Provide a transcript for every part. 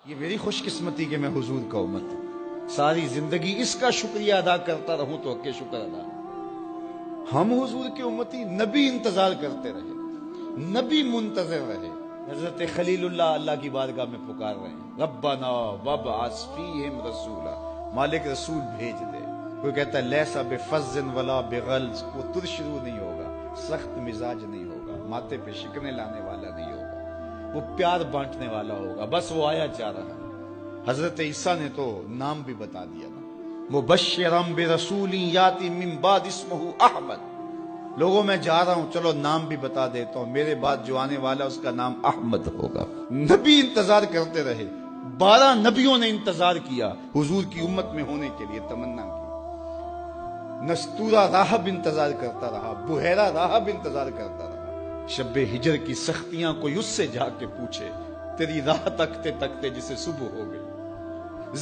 یہ میری خوش قسمتی کہ میں حضور کا امت ہوں، ساری زندگی اس کا شکریہ ادا کرتا رہوں تو کہ شکر ادا نہیں۔ ہم حضور کی امتی، نبی انتظار کرتے رہے، نبی منتظر رہے۔ حضرت خلیل اللہ کی بارگاہ میں پکار رہے ہیں، ربنا وابعث فیہم رسولا، مالک رسول بھیج دے۔ کوئی کہتا ہے لیسا بفظ ولا بغلظ، وہ ترشرو نہیں ہوگا، سخت مزاج نہیں ہوگا، ماتھے پہ شکنے لانے والا نہیں ہوگا، وہ پیار بانٹنے والا ہوگا۔ بس وہ آیا جا رہا ہے۔ حضرت عیسیٰ نے تو نام بھی بتا دیا نا، مبشرا برسول یاتی من بعد اسمہ احمد، لوگوں میں جا رہا ہوں، چلو نام بھی بتا دیتا ہوں، میرے بعد جو آنے والا اس کا نام احمد ہوگا۔ نبی انتظار کرتے رہے، 12 نبیوں نے انتظار کیا حضور کی امت میں ہونے کے لیے، تمنا کی۔ نستورہ راہب انتظار کرتا رہا، بحیرہ راہب انتظار کرتا رہا۔ شب ہجر کی سختیاں کوئی اس سے جا کے پوچھے، تیری راہ تکتے تکتے جسے صبح ہو گئی۔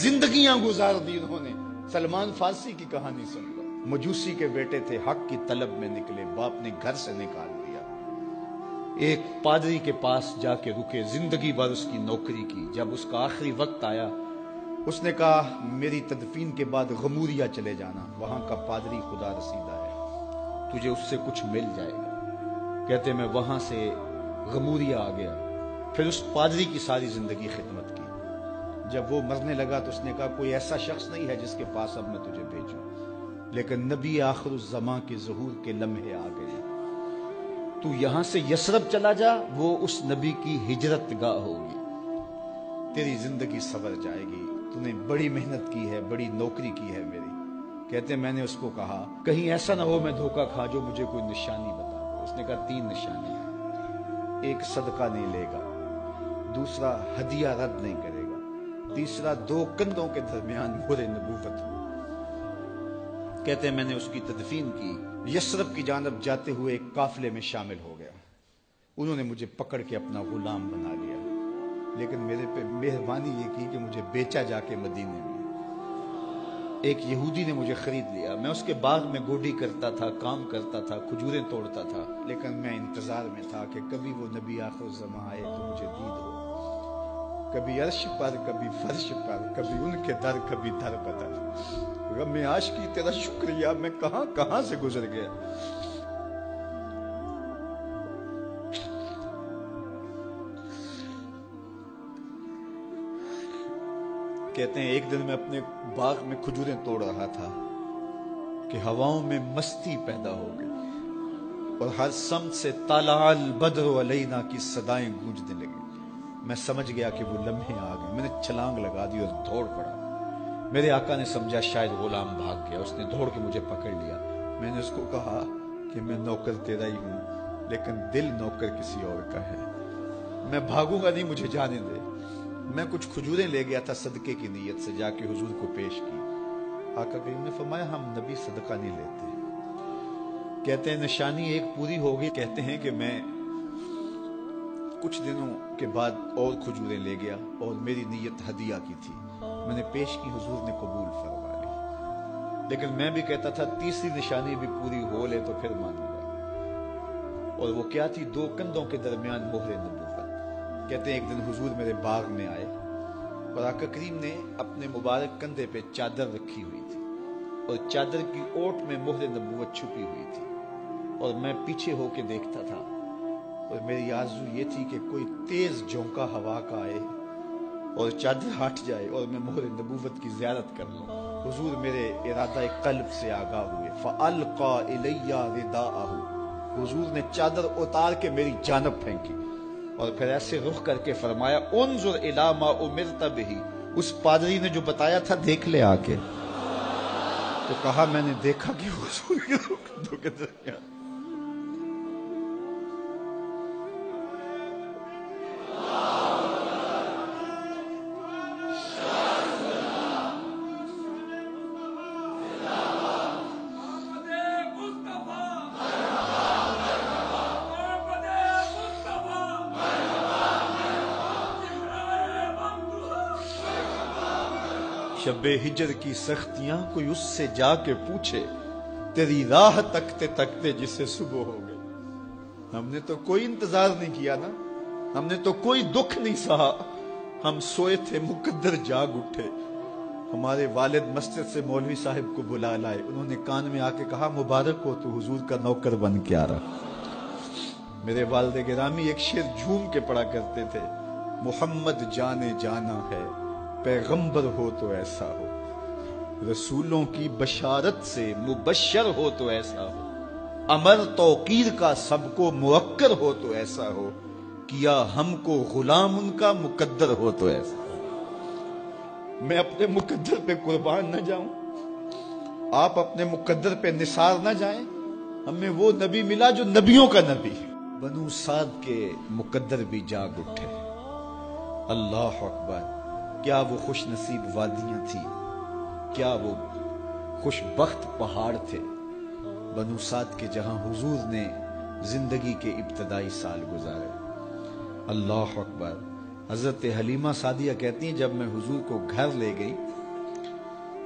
زندگیاں گزار دی انہوں نے۔ سلمان فارسی کی کہانی سن لو، مجوسی کے بیٹے تھے، حق کی طلب میں نکلے، باپ نے گھر سے نکال دیا، ایک پادری کے پاس جا کے رکے، زندگی بھر اس کی نوکری کی۔ جب اس کا آخری وقت آیا، اس نے کہا میری تدفین کے بعد غموریا چلے جانا، وہاں کا پادری خدا رسیدہ ہے، تجھے اس سے کچھ مل جائے گا۔ کہتے میں وہاں سے غموریا آ گیا، پھر اس پادری کی ساری زندگی خدمت کی۔ جب وہ مرنے لگا تو اس نے کہا کوئی ایسا شخص نہیں ہے جس کے پاس اب میں تجھے بھیجوں، لیکن نبی آخر الزمان کے ظہور کے لمحے آ گئے، تو یہاں سے یثرب چلا جا، وہ اس نبی کی ہجرت گاہ ہوگی، تیری زندگی سنور جائے گی، تو نے بڑی محنت کی ہے، بڑی نوکری کی ہے میری۔ کہتے میں نے اس کو کہا کہیں ایسا نہ ہو میں دھوکہ کھا جو مجھے کوئی نشانی بتا دے۔ اس نے کہا 3 نشانیاں، ایک صدقہ نہیں لے گا، دوسرا ہدیہ رد نہیں کرے گا، تیسرا 2 کندھوں کے درمیان مہر نبوت ہو۔ کہتے ہیں میں نے اس کی تدفین کی، یثرب کی جانب جاتے ہوئے ایک قافلے میں شامل ہو گیا، انہوں نے مجھے پکڑ کے اپنا غلام بنا لیا، لیکن میرے پہ مہربانی یہ کی کہ مجھے بیچا جا کے مدینے میں۔ ایک یہودی نے مجھے خرید لیا، میں اس کے باغ میں گوڈی کرتا تھا، کام کرتا تھا، کھجوریں توڑتا تھا، لیکن میں انتظار میں تھا کہ کبھی وہ نبی آخر الزمان آئے تو مجھے دید ہو، کبھی عرش پر، کبھی فرش پر، کبھی ان کے در، کبھی در بدر۔ غم عاشقی تیرا شکریہ، میں کہاں کہاں سے گزر گیا۔ کہتے ہیں ایک دن میں اپنے باغ میں کھجوریں توڑ رہا تھا کہ ہواؤں میں مستی پیدا ہو گئی اور ہر سمت سے طلع البدر علینا کی صدائیں گونجنے لگی۔ میں سمجھ گیا کہ وہ لمحے آ گئے، میں نے چھلانگ لگا دی اور دوڑ پڑا۔ میرے آقا نے سمجھا شاید غلام بھاگ گیا، اس نے دوڑ کے مجھے پکڑ لیا۔ میں نے اس کو کہا کہ میں نوکر تیرا ہی ہوں، لیکن دل نوکر کسی اور کا ہے، میں بھاگوں گا نہیں، مجھے جانے دے۔ میں کچھ کھجوریں لے گیا تھا صدقے کی نیت سے، جا کے حضور کو پیش کی۔ آقا کریم نے فرمایا ہم نبی صدقہ نہیں لیتے۔ کہتے ہیں نشانی ایک پوری ہو گئی، کہتے ہیں کہ میں کچھ دنوں کے بعد اور کھجوریں لے گیا اور میری نیت ہدیہ کی تھی، میں نے پیش کی، حضور نے قبول فرما لی، لیکن میں بھی کہتا تھا تیسری نشانی بھی پوری ہو لے تو پھر مانوں گا، اور وہ کیا تھی؟ 2 کندھوں کے درمیان مہر نبوت۔ کہتے ہیں ایک دن حضور میرے باغ میں آئے اور آقا کریم نے اپنے مبارک کندھے پہ چادر رکھی ہوئی تھی اور چادر کی اوٹ میں مہر نبوت چھپی ہوئی تھی، اور میں پیچھے ہو کے دیکھتا تھا، اور میری آرزو یہ تھی کہ کوئی تیز جھونکا ہوا کا آئے اور چادر ہٹ جائے اور میں مہر نبوت کی زیارت کر لوں۔ حضور میرے ارادہ قلب سے آگاہ ہوئے، فَأَلْقَى إِلَيَّ رِدَاءَهُ، حضور نے چادر اتار کے میری جانب پھینکی اور پھر ایسے رخ کر کے فرمایا انظر الی ما امرت بہ، اس پادری نے جو بتایا تھا دیکھ لے آ کے۔ تو کہا میں نے دیکھا کہ حضور کے کندھوں کے درمیان شب ہجر کی سختیاں کوئی اس سے جا کے پوچھے، تیری راہ تکتے تکتے جسے صبح ہو گئی۔ ہم نے تو کوئی انتظار نہیں کیا نا، ہم نے تو کوئی دکھ نہیں سہا، ہم سوئے تھے مقدر جاگ اٹھے. ہمارے والد مسجد سے مولوی صاحب کو بلا لائے. انہوں نے کان میں آ کے کہا مبارک ہو تو حضور کا نوکر بن کے آ رہا. میرے والد گرامی ایک شعر جھوم کے پڑھا کرتے تھے, محمد جانے جانا ہے پیغمبر ہو تو ایسا ہو, رسولوں کی بشارت سے مبشر ہو تو ایسا ہو, امر توقیر کا سب کو موکر ہو تو ایسا ہو, کیا ہم کو غلام ان کا مقدر ہو تو ایسا. میں اپنے مقدر پہ قربان نہ جاؤں, آپ اپنے مقدر پہ نثار نہ جائیں. ہمیں وہ نبی ملا جو نبیوں کا نبی. بنو سعد کے مقدر بھی جاگ اٹھے. اللہ اکبر, کیا وہ خوش نصیب وادیاں تھی, کیا وہ خوش بخت پہاڑ تھے بنو سعد کے, جہاں حضور نے زندگی کے ابتدائی سال گزارے. اللہ اکبر. حضرت حلیمہ سعدیہ کہتی ہیں جب میں حضور کو گھر لے گئی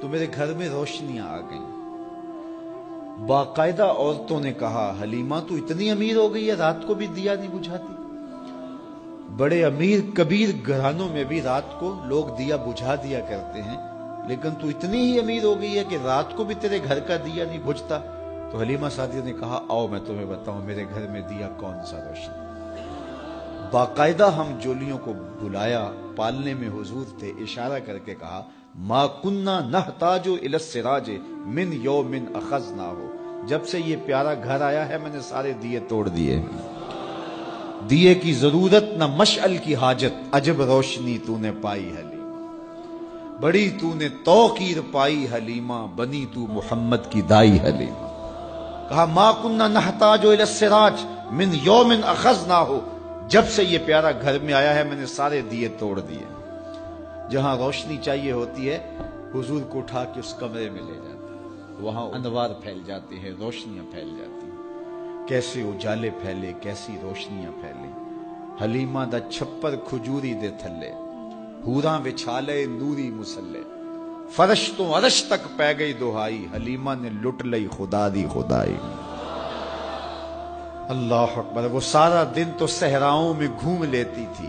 تو میرے گھر میں روشنیاں آ گئیں. باقاعدہ عورتوں نے کہا حلیمہ تو اتنی امیر ہو گئی ہے رات کو بھی دیا نہیں بجھاتی. بڑے امیر کبیر گھرانوں میں بھی رات کو لوگ دیا بجھا دیا کرتے ہیں, لیکن تو اتنی ہی امیر ہو گئی ہے کہ رات کو بھی تیرے گھر کا دیا نہیں بجھتا. تو حلیمہ سعدیہ نے کہا آؤ میں تمہیں بتاؤں میرے گھر میں دیا کون سا روشن. باقاعدہ ہم جولیوں کو بلایا, پالنے میں حضور تھے, اشارہ کر کے کہا ما کننا نحتاج الی السراج من یوم اخذناہ, جب سے یہ پیارا گھر آیا ہے میں نے سارے دیے توڑ دیے. دیے کی ضرورت نہ مشعل کی حاجت, عجب روشنی تو نے پائی حلیمہ, بڑی تو نے توقیر پائی حلیمہ, بنی تو محمد کی دائی حلیمہ. کہا ما کننا نحتاج الی السراج من یوم اخذناہ, جب سے یہ پیارا گھر میں آیا ہے میں نے سارے دیے توڑ دیے. جہاں روشنی چاہیے ہوتی ہے حضور کو اٹھا کے اس کمرے میں لے جاتا ہے, وہاں انوار پھیل جاتے ہیں, روشنیاں پھیل جاتی ہیں. کیسے اجالے پھیلے, کیسی روشنیاں پھیلیں. حلیمہ دا چھپر کھجوری دے تھلے, حوراں وچھالے نوری مسلے, فرش تو عرش تک پہ گئی دہائی, حلیمہ نے لٹ لئی خدا دی خدائی. اللہ اکبر. وہ سارا دن تو صحراؤں میں گھوم لیتی تھی,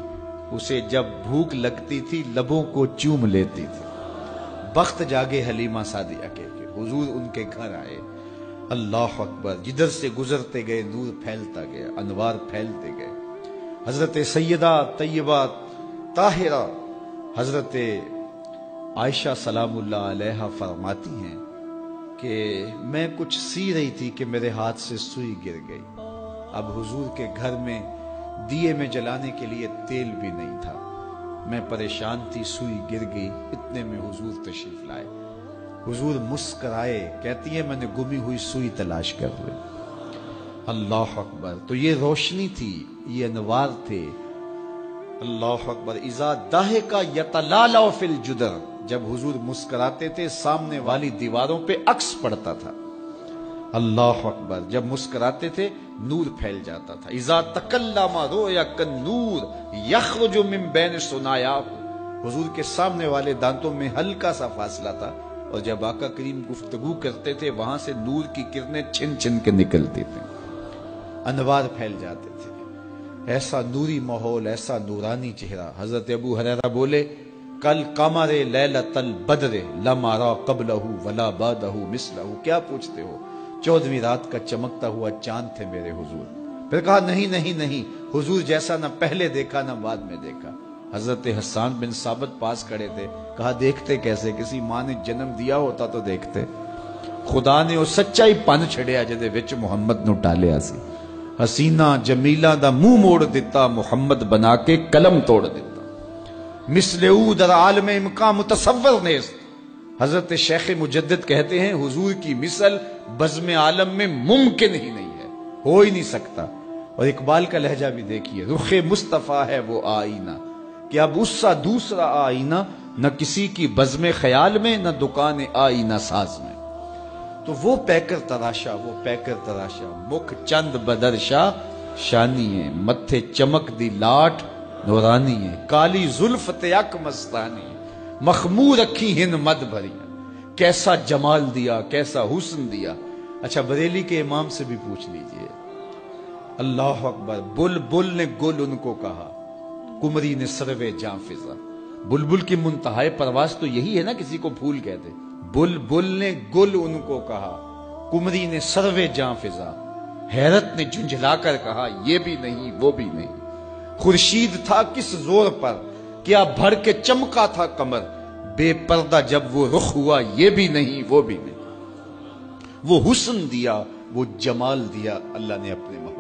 اسے جب بھوک لگتی تھی لبوں کو چوم لیتی تھی. بخت جاگے حلیمہ سعدیہ کے حضور ان کے گھر آئے. اللہ اکبر. جدھر سے گزرتے گئے نور پھیلتا گیا, انوار پھیلتے گئے. حضرت سیدہ طیبہ طاہرہ حضرت عائشہ سلام اللہ علیہا فرماتی ہیں کہ میں کچھ سی رہی تھی کہ میرے ہاتھ سے سوئی گر گئی. اب حضور کے گھر میں دیے میں جلانے کے لیے تیل بھی نہیں تھا. میں پریشان تھی, سوئی گر گئی. اتنے میں حضور تشریف لائے. حضور مسکرائے, کہتی ہے میں نے گمی ہوئی سوئی تلاش کر لی. اللہ اکبر. تو یہ روشنی تھی, یہ انوار تھے. اللہ اکبر. اذا ضحک یتلالع فی الجدر, جب حضور مسکراتے تھے سامنے والی دیواروں پہ عکس پڑتا تھا. اللہ اکبر. جب مسکراتے تھے نور پھیل جاتا تھا. اذا تکلم رؤیا کالنور یخرج من بین ثنایاہ, حضور کے سامنے والے دانتوں میں ہلکا سا فاصلہ تھا, اور جب آقا کریم گفتگو کرتے تھے وہاں سے نور کی کرنیں چھن چھن کے نکلتی تھیں, انوار پھیل جاتے تھے. ایسا نوری ماحول, ایسا نورانی چہرہ. حضرت ابو ہریرہ بولے کل قمر لیلۃ البدر لم ارى قبلہ ولا بعدہ مثلہ. کیا پوچھتے ہو, 14ویں رات کا چمکتا ہوا چاند تھے میرے حضور. پھر کہا نہیں نہیں نہیں, حضور جیسا نہ پہلے دیکھا نہ بعد میں دیکھا. حضرت حسان بن ثابت پاس کھڑے تھے. کہا دیکھتے کیسے, کسی ماں نے جنم دیا ہوتا تو دیکھتے. خدا نے وہ سچائی پن چھڑیا جدے وچ محمد نو ٹالیا سی. حسینہ جمیلہ دا منہ موڑ دیتا, محمد بنا کے قلم توڑ دیتا. مثل او در عالم امکان متصور نیست. حضرت شیخ مجدد کہتے ہیں حضور کی مثل بزم عالم میں ممکن ہی نہیں ہے, ہو ہی نہیں سکتا. اور اقبال کا لہجہ بھی دیکھیے, رخ مصطفیٰ ہے وہ آئینہ کہ اب اس سا دوسرا آئینہ, نہ کسی کی بزم خیال میں نہ دکان آئینہ ساز میں. تو وہ پیکر تراشا, وہ پیکر تراشا, مکھ چند بدرشا شانی ہے, متھے چمک دی لاٹ نورانی ہے, کالی زلف تیک مستانی ہے, مخمور رکھی ہن مد بھری. کیسا جمال دیا, کیسا حسن دیا. اچھا بریلی کے امام سے بھی پوچھ لیجئے. اللہ اکبر. بل بل نے گل ان کو کہا, کمری نے سروے جاں فضا. بلبل کی منتہائے پرواز تو یہی ہے نا، کسی کو پھول کہتے. بلبل نے گل ان کو کہا، کمری نے سروے جاں فضا، حیرت نے جھنجھلا کر کہا یہ بھی نہیں وہ بھی نہیں. خورشید تھا کس زور پر، کیا بھر کے چمکا تھا قمر، بے پردہ جب وہ رخ ہوا یہ بھی نہیں وہ بھی نہیں. وہ حسن دیا وہ جمال دیا اللہ نے اپنے محبوب